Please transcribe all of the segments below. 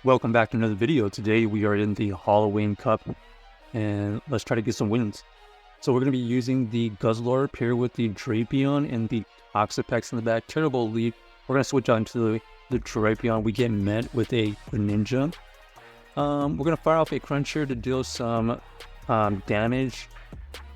Welcome back to another video. Today we are in the Halloween Cup and let's try to get some wins. So we're going to be using the Guzzlord paired with the Drapion and the Toxapex in the back. Terrible lead. We're going to switch out into the Drapion. We get met with a Ninja. We're going to fire off a Cruncher to deal some damage.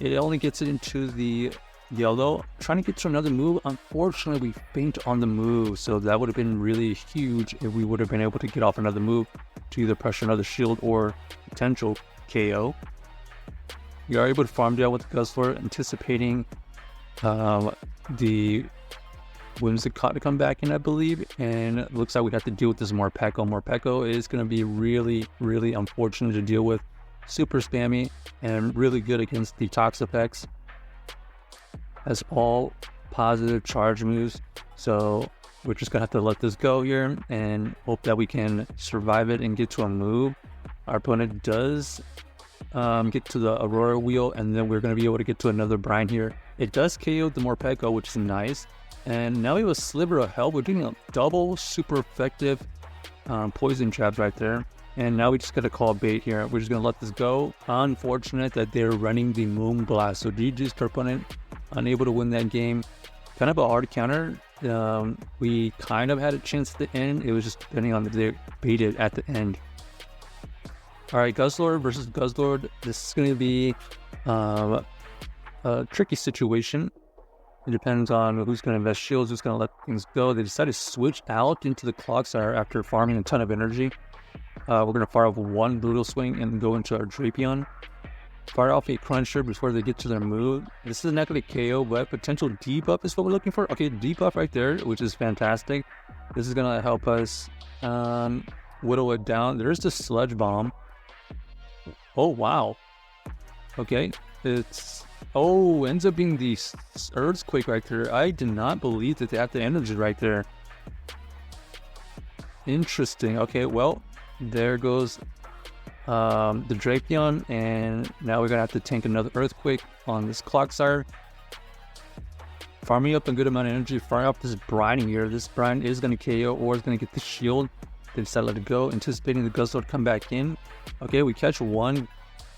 It only gets it into the yellow. Trying to get to another move. Unfortunately, we faint on the move, so that would have been really huge if we would have been able to get off another move to either pressure another shield or potential KO. We are able to farm down with the Guzzlord, anticipating the Whimsicott to come back in, I believe, and it looks like we have to deal with this Morpeko. Morpeko is going to be really, really unfortunate to deal with. Super spammy and really good against the Toxapex. Has all positive charge moves, so we're just gonna have to let this go here and hope that we can survive it and get to a move. Our opponent does get to the Aurora wheel, and then we're gonna be able to get to another brine here. It does KO the Morpeko, which is nice, and now we have a sliver of health. We're doing a double super effective poison traps right there, and now we just gotta call bait here. We're just gonna let this go. Unfortunate that they're running the Moon Blast, so GG's to our opponent. Unable to win that game. Kind of a hard counter. We kind of had a chance at the end. It was just depending on if they baited at the end. Alright, Guzzlord versus Guzzlord. This is going to be a tricky situation. It depends on who's going to invest shields, who's going to let things go. They decided to switch out into the Clocksire after farming a ton of energy. We're going to fire off one Brutal Swing and go into our Drapion. Fire off a Cruncher before they get to their move. This is not going to KO, but potential debuff is what we're looking for. Okay, debuff right there, which is fantastic. This is going to help us whittle it down. There's the Sludge Bomb. Oh, wow. Okay, ends up being the Earthquake right there. I did not believe that they had the energy right there. Interesting. Okay, well, there goes the Drapion, and now we're gonna have to tank another Earthquake on this Clocksire. Farming up a good amount of energy, firing off this Brine here. This Brine is gonna KO or is gonna get the shield. They decided to let it go, anticipating the Guzzlord come back in. Okay, we catch one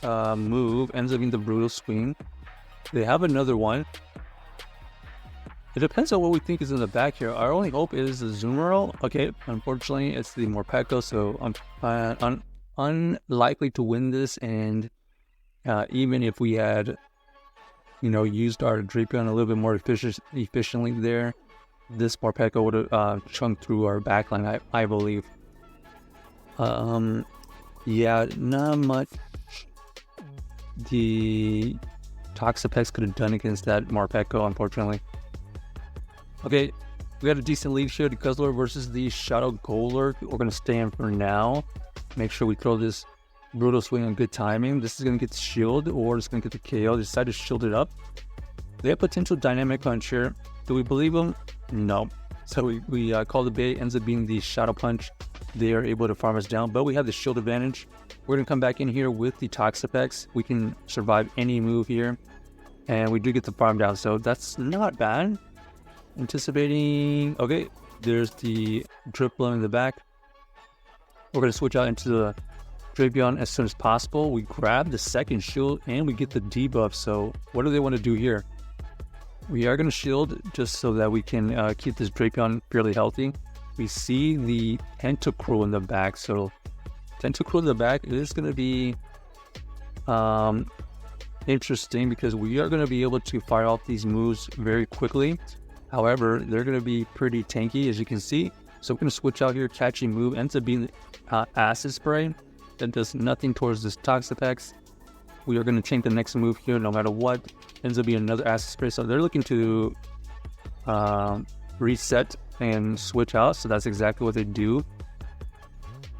move, ends up being the Brutal Swing. They have another one. It depends on what we think is in the back here. Our only hope is the Zoomerl. Okay, unfortunately it's the Morpeko, so I'm unlikely to win this, and even if we had used our Drapion a little bit more efficiently there, this Morpeko would have chunked through our backline, I believe. Yeah, not much the Toxapex could have done against that Morpeko, unfortunately. Okay, we got a decent lead here. The Guzzlord versus the Shadow Golurk. We're going to stay in for now. Make sure we throw this Brutal Swing on good timing. This is going to get the shield, or it's going to get the KO. They decided to shield it up. They have potential Dynamic Punch here. Do we believe them? No. So we call the bait. Ends up being the Shadow Punch. They are able to farm us down, but we have the shield advantage. We're going to come back in here with the Toxapex. We can survive any move here, and we do get the farm down, so that's not bad. Anticipating. Okay, there's the Drapion in the back. We're going to switch out into the Drapion as soon as possible. We grab the second shield and we get the debuff. So what do they want to do here? We are going to shield just so that we can keep this Drapion fairly healthy. We see the Tentacruel in the back. So Tentacruel in the back is going to be interesting because we are going to be able to fire off these moves very quickly. However, they're going to be pretty tanky, as you can see. So we're going to switch out here. Catchy move ends up being Acid Spray. That does nothing towards this Toxapex. We are going to change the next move here no matter what. Ends up being another Acid Spray. So they're looking to reset and switch out. So that's exactly what they do.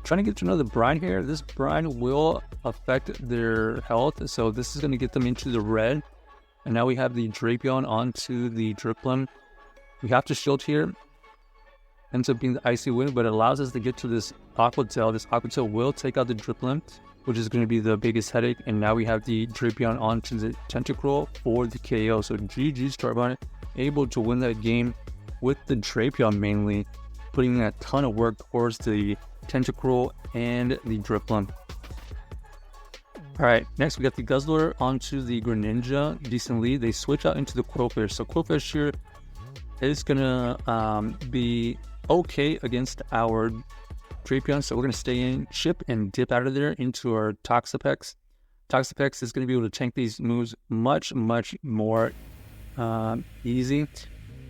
Trying to get to another Brine here. This Brine will affect their health. So this is going to get them into the red. And now we have the Drapion onto the Drapion. We have to shield here. Ends up being the Icy Wind, but it allows us to get to this Aqua Tail. This Aqua Tail will take out the Drapion, which is going to be the biggest headache. And now we have the Drapion onto the Tentacruel for the KO. So GG's to our opponent, able to win that game with the Drapion mainly. putting a ton of work towards the Tentacruel and the Drapion. Alright, next we got the Guzzlord onto the Greninja. Decent lead. They switch out into the Qwilfish. So Qwilfish here is gonna be okay against our Drapion. So we're gonna stay in, chip and dip out of there into our Toxapex. Toxapex is gonna be able to tank these moves much more easy.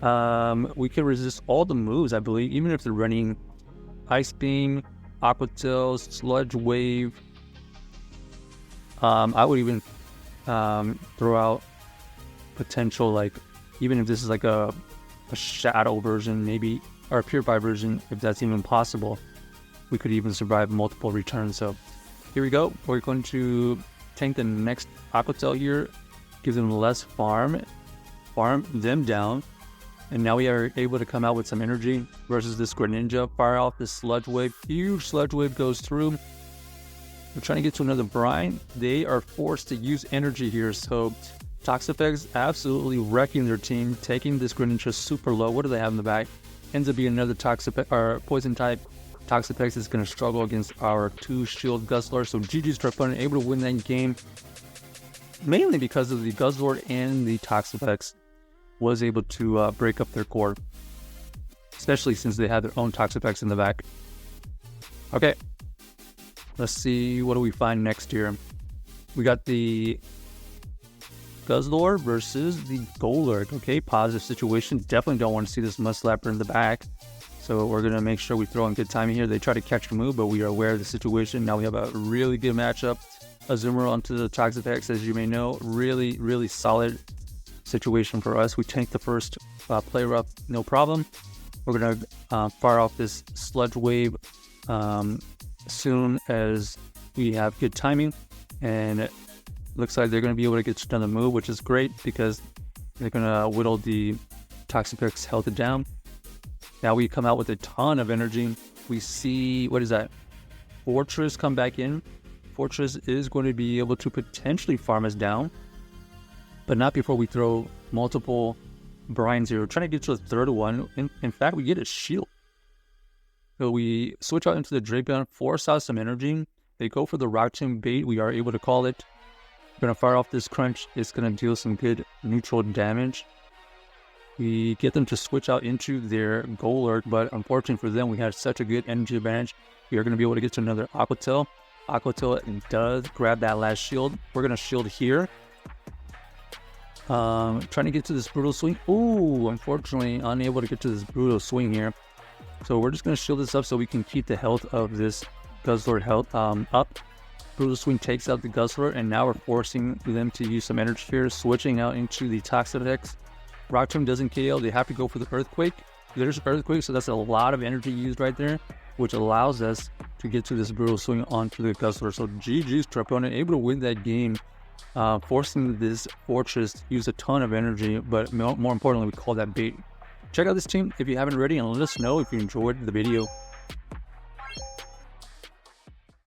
We can resist all the moves, I believe, even if they're running Ice Beam, Aqua Tail, Sludge Wave. I would even throw out potential, like, even if this is like a shadow version, maybe, or a purified version, if that's even possible, we could even survive multiple returns. So here we go. We're going to tank the next Aqua Tail here, give them less farm them down, and now we are able to come out with some energy versus this Greninja. Fire off this Sludge Wave. Huge Sludge Wave goes through. We're trying to get to another brine. They are forced to use energy here, so Toxapex absolutely wrecking their team, taking this Greninja super low. What do they have in the back? Ends up being another Toxapex, or poison type. Toxapex is going to struggle against our 2-shield Guzzlord, so GG's Drapion able to win that game, mainly because of the Guzzlord and the Toxapex was able to break up their core, especially since they had their own Toxapex in the back. Okay. Let's see, what do we find next here? We got the Guzzlord versus the Golurk. Okay, positive situation. Definitely don't want to see this Musclapper in the back. So we're going to make sure we throw in good timing here. They try to catch the move, but we are aware of the situation. Now we have a really good matchup. Azumarill onto the Toxapex, as you may know. Really solid situation for us. We tanked the first play rough, no problem. We're going to fire off this Sludge Wave as soon as we have good timing, and it looks like they're going to be able to get another move, which is great because they're going to whittle the Toxapex health down. Now we come out with a ton of energy. We see, what is that? Fortress come back in. Fortress is going to be able to potentially farm us down, but not before we throw multiple brines here. We're trying to get to a third one. In fact, we get a shield. So we switch out into the Drapion, force out some energy. They go for the Rock Tomb bait. We are able to call it. We're going to fire off this Crunch. It's going to deal some good neutral damage. We get them to switch out into their Golurk, but unfortunately for them, we had such a good energy advantage. We are going to be able to get to another Aqua Tail. Aqua Tail does grab that last shield. We're going to shield here. Trying to get to this Brutal Swing. Ooh, unfortunately, unable to get to this Brutal Swing here. So we're just going to shield this up so we can keep the health of this Guzzlord health up. Brutal Swing takes out the Guzzlord, and now we're forcing them to use some energy here, switching out into the Toxapex. Rock Tomb doesn't KO. They have to go for the Earthquake. There's Earthquake, so that's a lot of energy used right there, which allows us to get to this Brutal Swing onto the Guzzlord. So GG's Drapion able to win that game, forcing this Fortress to use a ton of energy, but more importantly, we call that bait. Check out this team if you haven't already, and let us know if you enjoyed the video.